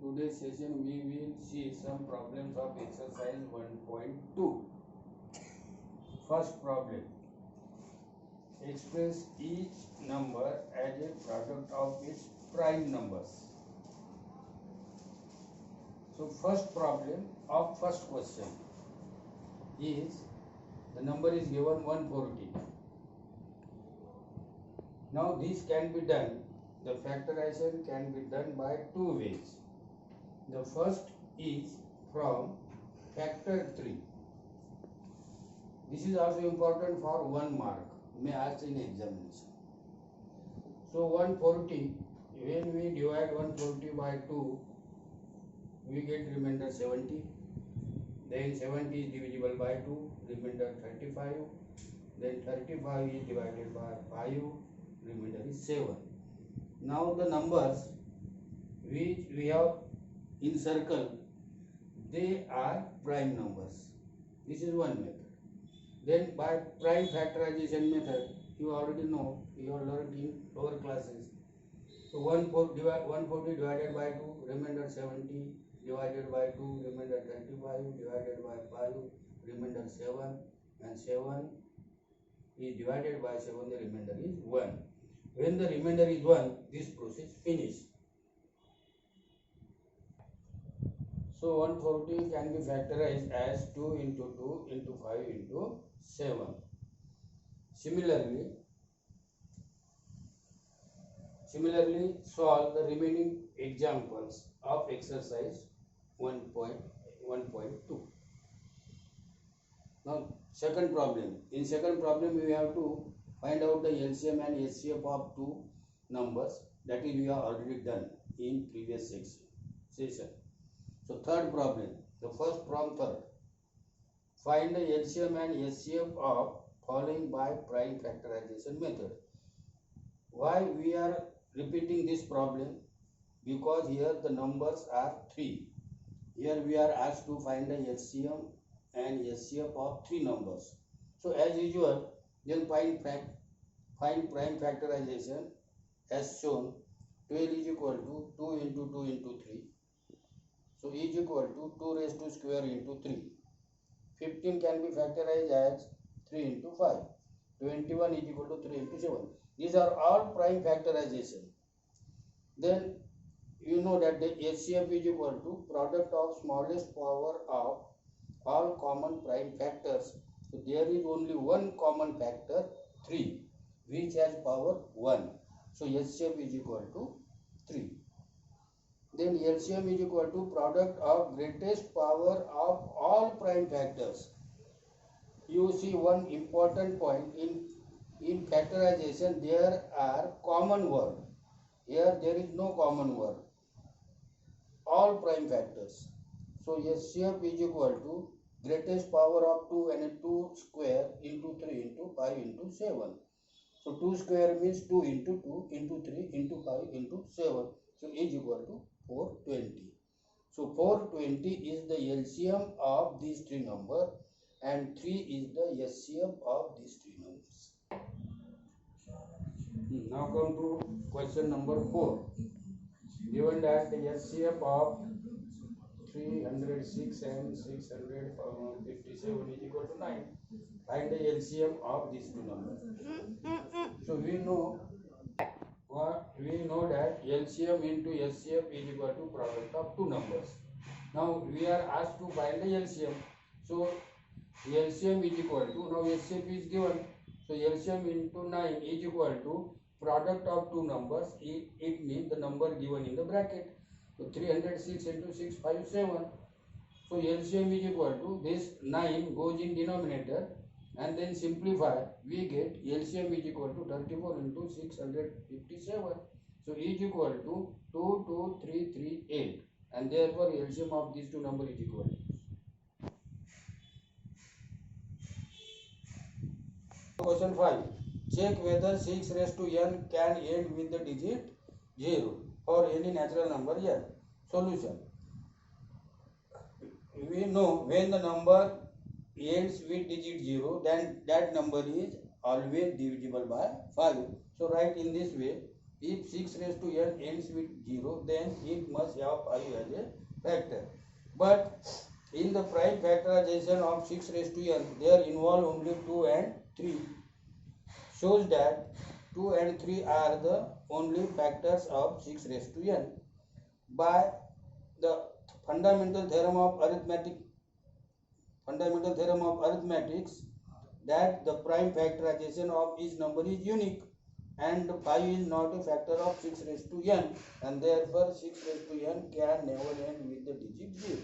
today's session we will see some problems of exercise 1.2. First problem. Express each number as a product of its prime numbers. So first problem of first question is the number is given 140. Now this can be done, the factorization can be done by two ways. The first is from factor 3. This is also important for 1 mark, may ask in examination. So 140, when we divide 140 by 2, we get remainder 70. Then 70 is divisible by 2, remainder 35. Then 35 is divided by 5, remainder is 7. Now the numbers which we have in circle, they are prime numbers. This is one method. Then by prime factorization method, you already know, you have learned in lower classes. So 140 divided by 2, remainder 70, divided by 2, remainder 35, divided by 5, remainder 7, and 7 is divided by 7, the remainder is 1. When the remainder is 1, this process finishes. So 140 can be factorized as 2 into 2 into 5 into 7. Similarly, solve the remaining examples of exercise 1.2. Now, second problem. In second problem, we have to find out the LCM and HCF of two numbers. That is, we have already done in previous session. So, third problem. The first from third. Find the LCM and HCF of following by prime factorization method. Why we are repeating this problem? Because here the numbers are 3. Here we are asked to find the LCM and HCF of 3 numbers. So as usual, then find prime factorization as shown. 12 is equal to 2 into 2 into 3. So is equal to 2 raised to square into 3. 15 can be factorized as 3 into 5. 21 is equal to 3 into 7. These are all prime factorization. Then you know that the HCF is equal to product of smallest power of all common prime factors. So there is only one common factor 3 which has power 1. So HCF is equal to 3. Then LCM is equal to product of greatest power of all prime factors. You see one important point in factorization, there are common word. Here there is no common word. All prime factors. So HCF is equal to greatest power of 2 and 2 square into 3 into 5 into 7. So 2 square means 2 into 2 into 3 into 5 into 7. So is equal to 420. So 420 is the LCM of these three numbers and 3 is the HCF of these three numbers. Now come to question number 4. Given that the HCF of 306 and 657 is equal to 9, find the LCM of these two numbers. So we know that LCM into HCF is equal to product of two numbers. Now we are asked to find the LCM. So LCM is equal to, now HCF is given. So LCM into 9 is equal to product of two numbers. It means the number given in the bracket. So 306 into 657. So LCM is equal to this 9 goes in denominator and then simplify. We get LCM is equal to 34 into 657. So is equal to 22338 and therefore LCM of these two numbers is equal. Question 5. Check whether 6 raised to n can end with the digit 0 for any natural number n. Solution. We know when the number ends with digit 0, then that number is always divisible by 5. So write in this way, If 6 raised to n ends with 0, then it must have 5 as a factor. But in the prime factorization of 6 raised to n, there involve only 2 and 3. Shows that 2 and 3 are the only factors of 6 raised to n. By the fundamental theorem of arithmetics, that the prime factorization of each number is unique, and 5 is not a factor of 6 raised to n, and therefore 6 raised to n can never end with the digit 0.